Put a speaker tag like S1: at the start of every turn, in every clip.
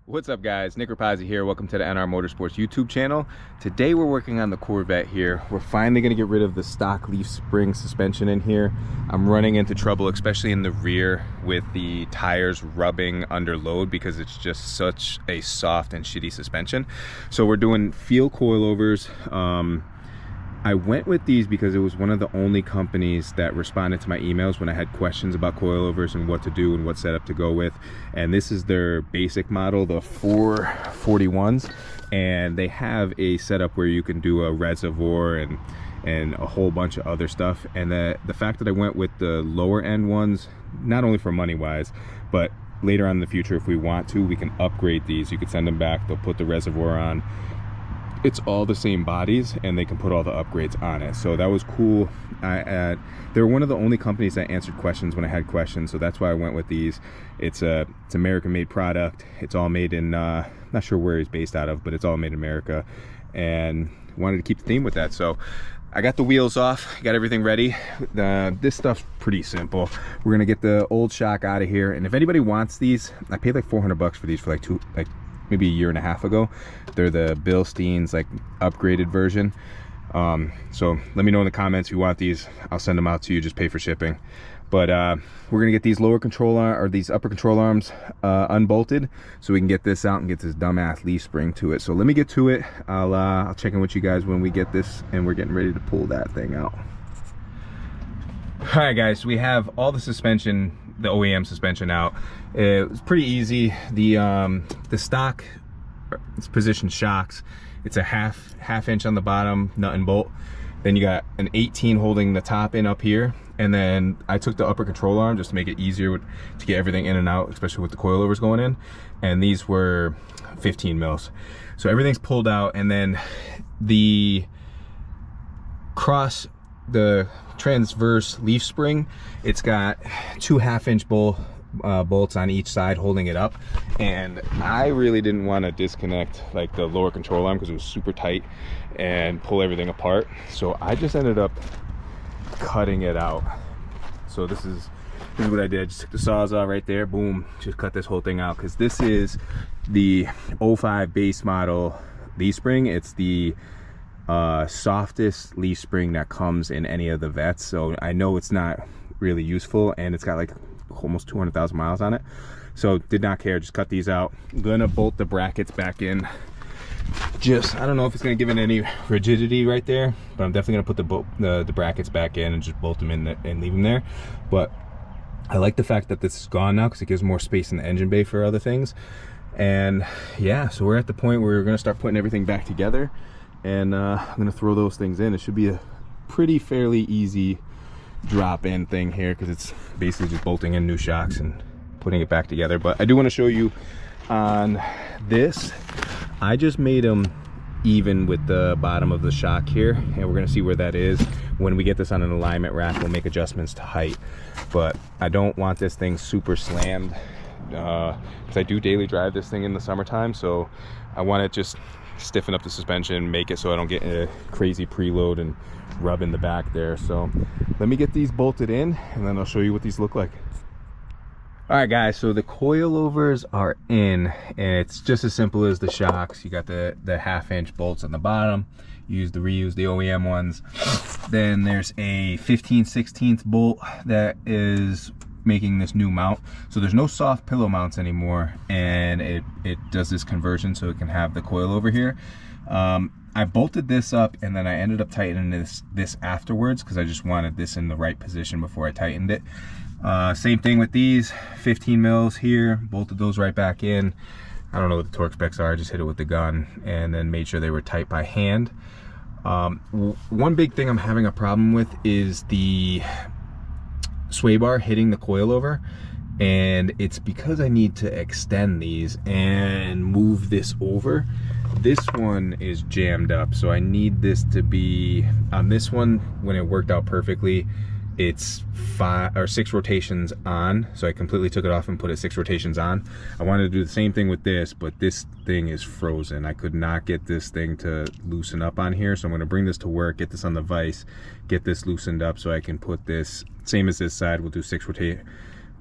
S1: What's up guys, Nick Rapazzi here. Welcome to the NR Motorsports YouTube channel. Today we're working on the Corvette here. We're finally going to get rid of the stock leaf spring suspension in here. I'm running into trouble, especially in the rear, with the tires rubbing under load because it's just such a soft and shitty suspension. So we're doing field coilovers. I went with these because it was one of the only companies that responded to my emails when I had questions about coilovers and what to do and what setup to go with. And this is their basic model, the 441s, and they have a setup where you can do a reservoir and a whole bunch of other stuff. And the fact that I went with the lower end ones, not only for money wise, but later on in the future, if we want to, we can upgrade these. You could send them back, they'll put the reservoir on. It's all the same bodies and they can put all the upgrades on it, so that was cool. They're one of the only companies that answered questions when I had questions, so that's why I went with these. It's American made product. It's all made in not sure where he's based out of, but it's all made in America, and wanted to keep the theme with that. So I got the wheels off, got everything ready. This stuff's pretty simple. We're gonna get the old shock out of here, and if anybody wants these, I paid like 400 bucks for these for maybe a year and a half ago. They're the Bilstein's like upgraded version. So let me know in the comments if you want these. I'll send them out to you, just pay for shipping. But we're gonna get these lower control arm, or these upper control arms unbolted, so we can get this out and get this dumbass leaf spring to it. So let me get to it. I'll check in with you guys when we get this and we're getting ready to pull that thing out. All right guys, so we have all the suspension, the OEM suspension out. It was pretty easy. The stock, it's positioned shocks. It's a half inch on the bottom nut and bolt. Then you got an 18 holding the top in up here, and then I took the upper control arm just to make it easier to get everything in and out, especially with the coilovers going in, and these were 15 mils. So everything's pulled out, and then the transverse leaf spring, it's got two 1/2 inch bolts on each side holding it up, and I really didn't want to disconnect like the lower control arm because it was super tight and pull everything apart, so I just ended up cutting it out. So this is what I did. Just took the Sawzall right there, boom, just cut this whole thing out, because this is the 05 base model leaf spring. It's the softest leaf spring that comes in any of the vets, so I know it's not really useful, and it's got like almost 200,000 miles on it, so did not care, just cut these out. I'm gonna bolt the brackets back in. Just, I don't know if it's gonna give it any rigidity right there, but I'm definitely gonna put the brackets back in and just bolt them in and leave them there. But I like the fact that this is gone now because it gives more space in the engine bay for other things. And yeah, so we're at the point where we're gonna start putting everything back together, and I'm gonna throw those things in. It should be a fairly easy drop-in thing here because it's basically just bolting in new shocks and putting it back together. But I do want to show you on this, I just made them even with the bottom of the shock here, and we're gonna see where that is. When we get this on an alignment rack, we'll make adjustments to height, but I don't want this thing super slammed because I do daily drive this thing in the summertime, so I want to just stiffen up the suspension, make it so I don't get a crazy preload and rub in the back there. So let me get these bolted in and then I'll show you what these look like. All right guys, so the coilovers are in, and it's just as simple as the shocks. You got the 1/2 inch bolts on the bottom. Reuse the OEM ones. Then there's a 15/16 bolt that is making this new mount, so there's no soft pillow mounts anymore, and it does this conversion so it can have the coilover here. I bolted this up, and then I ended up tightening this afterwards because I just wanted this in the right position before I tightened it. Same thing with these 15 mils here, bolted those right back in. I don't know what the torque specs are, I just hit it with the gun and then made sure they were tight by hand. One big thing I'm having a problem with is the sway bar hitting the coilover, and it's because I need to extend these and move this over. This one is jammed up, so I need this to be on this one. When it worked out perfectly, it's 5 or 6 rotations on, so I completely took it off and put it 6 rotations on. I wanted to do the same thing with this, but this thing is frozen. I could not get this thing to loosen up on here, so I'm going to bring this to work, get this on the vise, get this loosened up so I can put this, same as this side, we'll do 6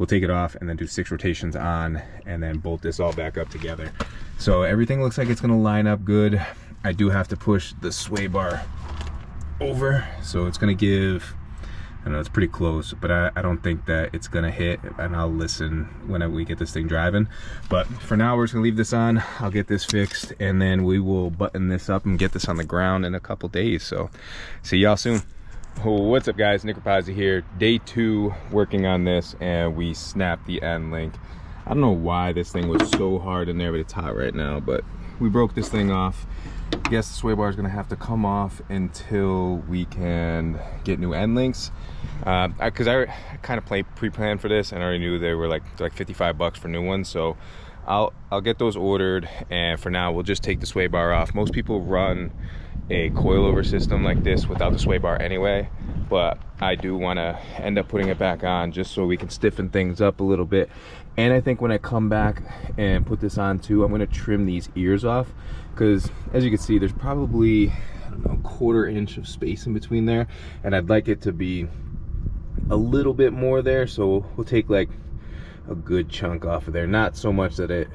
S1: we'll take it off and then do 6 rotations on and then bolt this all back up together. So everything looks like it's gonna line up good. I do have to push the sway bar over, so it's gonna give, I know it's pretty close, but I don't think that it's gonna hit, and I'll listen when we get this thing driving. But for now, we're just gonna leave this on. I'll get this fixed, and then we will button this up and get this on the ground in a couple days. So see y'all soon. Oh, what's up guys, Nick Rapazzi here. Day 2 working on this, and we snapped the end link. I don't know why this thing was so hard in there, but it's hot right now. But we broke this thing off. I guess the sway bar is gonna have to come off until we can get new end links. Because I kind of pre-planned for this, and I already knew they were like $55 for new ones. So I'll get those ordered, and for now we'll just take the sway bar off. Most people run a coilover system like this without the sway bar anyway, but I do want to end up putting it back on just so we can stiffen things up a little bit. And I think when I come back and put this on too, I'm going to trim these ears off, because as you can see, there's probably, I don't know, 1/4 inch of space in between there, and I'd like it to be a little bit more there. So we'll take like a good chunk off of there, not so much that it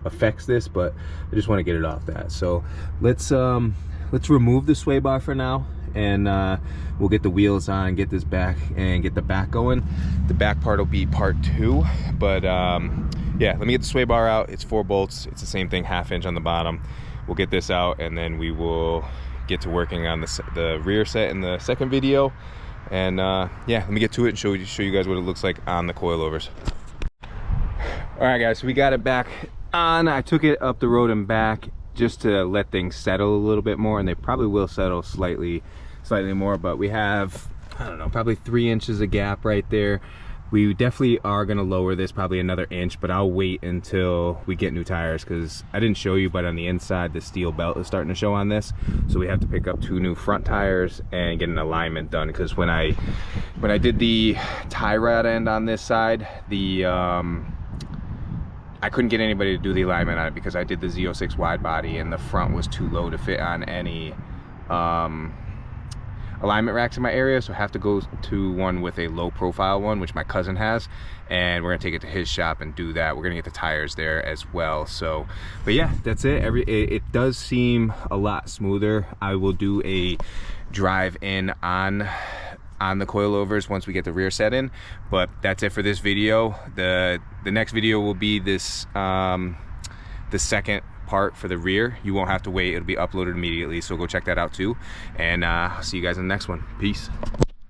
S1: affects this, but I just want to get it off that. So let's remove the sway bar for now, and we'll get the wheels on, get this back, and get the back going. The back part will be part 2, but yeah, let me get the sway bar out. It's 4 bolts. It's the same thing, 1/2 inch on the bottom. We'll get this out, and then we will get to working on the rear set in the second video. And yeah, let me get to it and show you guys what it looks like on the coilovers. All right guys, so we got it back on. I took it up the road and back just to let things settle a little bit more, and they probably will settle slightly more, but we have, I don't know, probably 3 inches of gap right there. We definitely are going to lower this probably another inch, but I'll wait until we get new tires, because I didn't show you, but on the inside the steel belt is starting to show on this, so we have to pick up 2 new front tires and get an alignment done. Because when I did the tie rod end on this side, I couldn't get anybody to do the alignment on it because I did the Z06 wide body and the front was too low to fit on any alignment racks in my area, so I have to go to one with a low profile one, which my cousin has, and we're gonna take it to his shop and do that. We're gonna get the tires there as well. So, but yeah, that's it. It does seem a lot smoother. I will do a drive in on the coilovers once we get the rear set in, but that's it for this video. The next video will be this the second part for the rear. You won't have to wait, it'll be uploaded immediately, so go check that out too, and I'll see you guys in the next one. Peace.